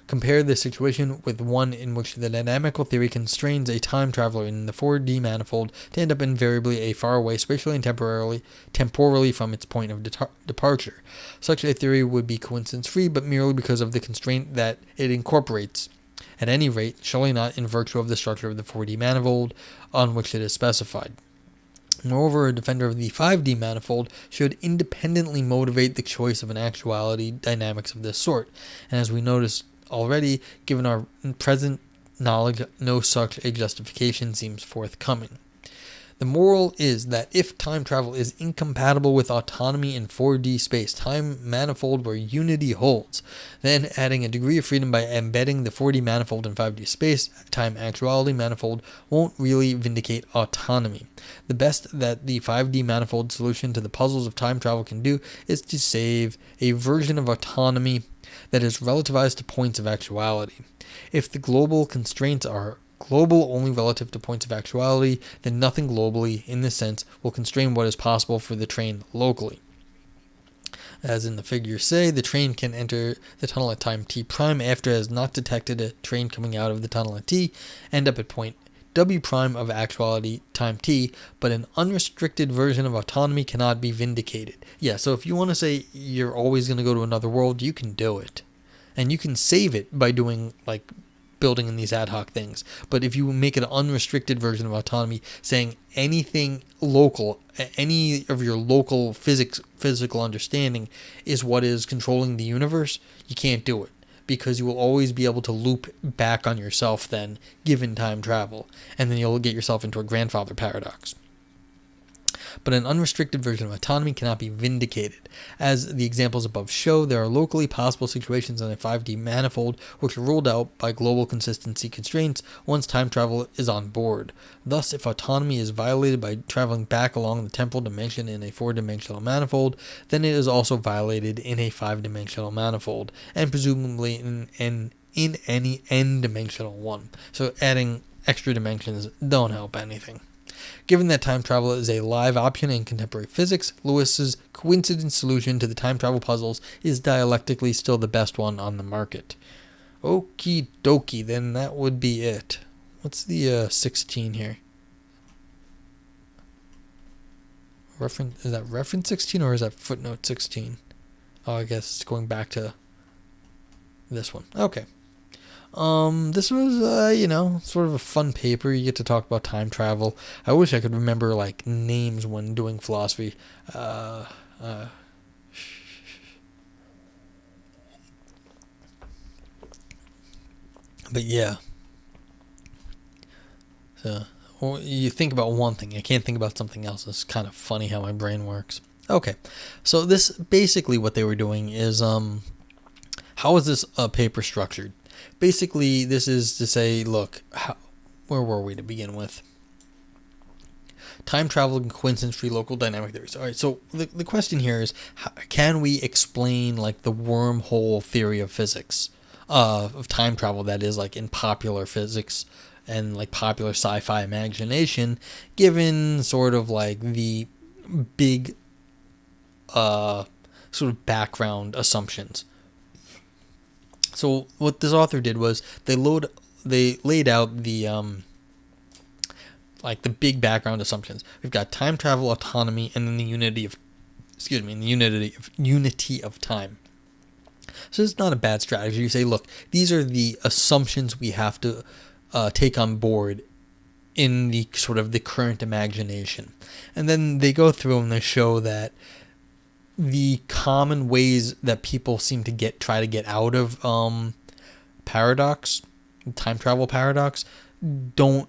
S1: Compare this situation with one in which the dynamical theory constrains a time traveler in the 4D manifold to end up invariably a far away spatially and temporally from its point of departure. Such a theory would be coincidence-free, but merely because of the constraint that it incorporates. At any rate, surely not in virtue of the structure of the 4D manifold on which it is specified. Moreover, a defender of the 5D manifold should independently motivate the choice of an actuality dynamics of this sort, and as we noticed already, given our present knowledge, no such a justification seems forthcoming. The moral is that if time travel is incompatible with autonomy in 4D space-time manifold where unity holds, then adding a degree of freedom by embedding the 4D manifold in 5D space-time actuality manifold won't really vindicate autonomy. The best that the 5D manifold solution to the puzzles of time travel can do is to save a version of autonomy that is relativized to points of actuality. If the global constraints are global only relative to points of actuality, then nothing globally, in this sense, will constrain what is possible for the train locally. As in the figure say, the train can enter the tunnel at time t prime after it has not detected a train coming out of the tunnel at t, end up at point w prime of actuality time t, but an unrestricted version of autonomy cannot be vindicated. Yeah, so if you want to say you're always going to go to another world, you can do it. And you can save it by doing, like, building in these ad hoc things. But if you make an unrestricted version of autonomy saying anything local, any of your local physical understanding is what is controlling the universe, you can't do it, because you will always be able to loop back on yourself then, given time travel, and then you'll get yourself into a grandfather paradox. But an unrestricted version of autonomy cannot be vindicated. As the examples above show, there are locally possible situations in a 5D manifold which are ruled out by global consistency constraints once time travel is on board. Thus, if autonomy is violated by traveling back along the temporal dimension in a 4-dimensional manifold, then it is also violated in a 5-dimensional manifold, and presumably in any n-dimensional one. So adding extra dimensions don't help anything. Given that time travel is a live option in contemporary physics, Lewis's coincidence solution to the time travel puzzles is dialectically still the best one on the market. Okie dokie, then that would be it. What's the 16 here? Is that reference 16 or is that footnote 16? Oh, I guess it's going back to this one. Okay. This was, sort of a fun paper. You get to talk about time travel. I wish I could remember, like, names when doing philosophy. But yeah. So, well, you think about one thing, I can't think about something else. It's kind of funny how my brain works. Okay. So this, basically what they were doing is, how is this paper structured? Basically, this is to say, look, where were we to begin with? Time travel and coincidence-free local dynamic theories. All right, so the question here is, can we explain, like, the wormhole theory of physics, of time travel, that is, like, in popular physics and, like, popular sci-fi imagination, given sort of, like, the big sort of background assumptions? So what this author did was they laid out the like the big background assumptions. We've got time travel, autonomy, and then the unity of time. So it's not a bad strategy. You say, look, these are the assumptions we have to take on board in the sort of the current imagination, and then they go through and they show that the common ways that people seem to try to get out of paradox, time travel paradox, don't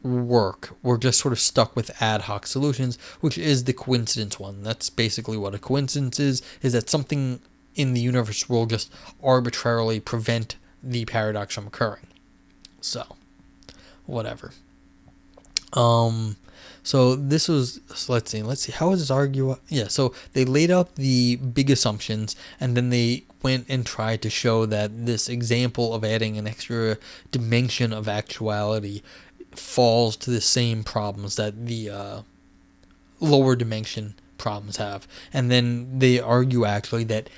S1: work. We're just sort of stuck with ad hoc solutions, which is the coincidence one. That's basically what a coincidence is that something in the universe will just arbitrarily prevent the paradox from occurring. So, whatever. So this was, let's see, how is this argue? Yeah, so they laid out the big assumptions, and then they went and tried to show that this example of adding an extra dimension of actuality falls to the same problems that the lower dimension problems have. And then they argue actually that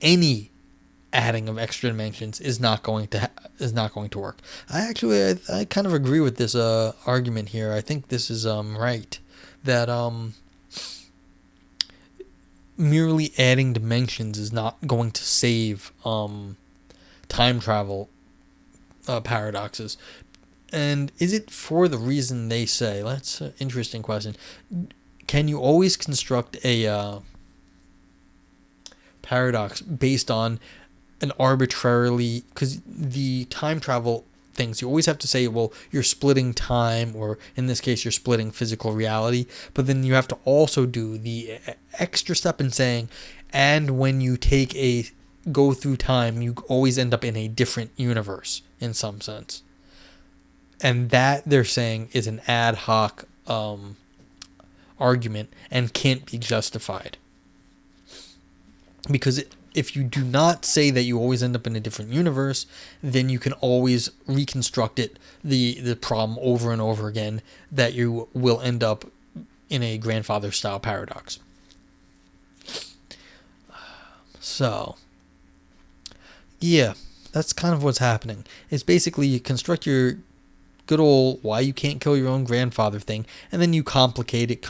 S1: any adding of extra dimensions is not going to work. I kind of agree with this argument here. I think this is right, that merely adding dimensions is not going to save time travel paradoxes. And is it for the reason they say? That's an interesting question. Can you always construct a paradox based on an arbitrarily, because the time travel things, you always have to say, well, you're splitting time, or in this case, you're splitting physical reality, but then you have to also do the extra step in saying, and when you go through time, you always end up in a different universe, in some sense. And that, they're saying, is an ad hoc argument and can't be justified. Because if you do not say that you always end up in a different universe, then you can always reconstruct the problem over and over again, that you will end up in a grandfather style paradox. So, yeah, that's kind of what's happening. It's basically you construct your good old why you can't kill your own grandfather thing, and then you complicate it.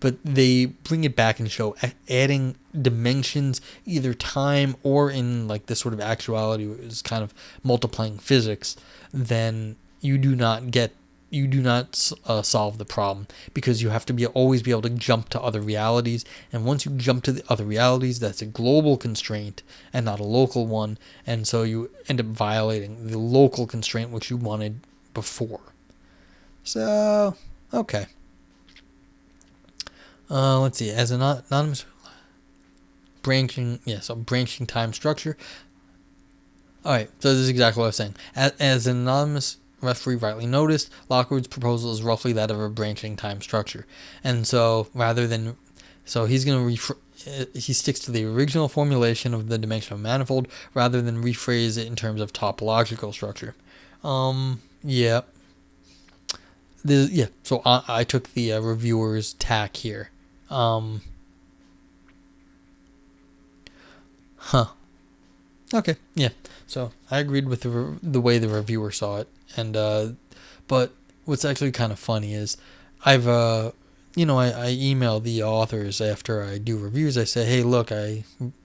S1: But they bring it back and show adding dimensions, either time or in like this sort of actuality, is kind of multiplying physics. Then you do not solve the problem, because you have to always be able to jump to other realities, and once you jump to the other realities, that's a global constraint and not a local one, and so you end up violating the local constraint which you wanted before. So, okay. Let's see. As an anonymous branching time structure. All right, so this is exactly what I was saying. As an anonymous referee rightly noticed, Lockwood's proposal is roughly that of a branching time structure, and so he's going to he sticks to the original formulation of the dimensional manifold rather than rephrase it in terms of topological structure. Yeah. So I took the reviewer's tack here. Okay, yeah. So I agreed with the way the reviewer saw it, and but what's actually kind of funny is I've I email the authors after I do reviews. I say, hey, look, I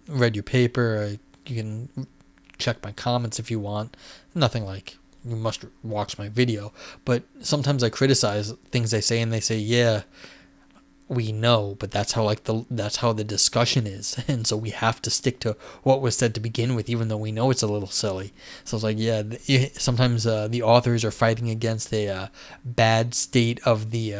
S1: read your paper. You can check my comments if you want. Nothing like you must watch my video. But sometimes I criticize things they say, and they say, yeah, we know, but that's how the discussion is, and so we have to stick to what was said to begin with, even though we know it's a little silly. So it's like, yeah, sometimes the authors are fighting against a bad state of the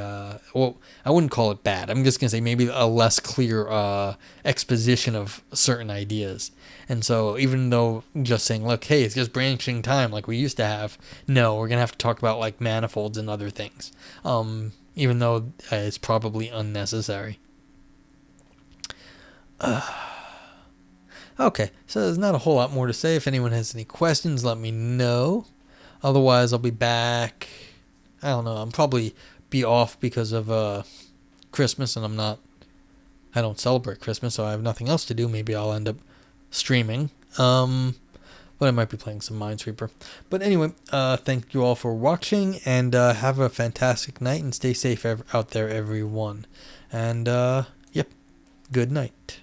S1: well, I wouldn't call it bad. I'm just gonna say maybe a less clear exposition of certain ideas. And so even though just saying, look, hey, it's just branching time like we used to have, no, we're gonna have to talk about like manifolds and other things. Even though it's probably unnecessary. Okay, so there's not a whole lot more to say. If anyone has any questions, let me know. Otherwise, I'll be back. I don't know. I'll probably be off because of Christmas, and I don't celebrate Christmas, so I have nothing else to do. Maybe I'll end up streaming. But I might be playing some Minesweeper. But anyway, thank you all for watching, and have a fantastic night, and stay safe out there, everyone. And, yep, good night.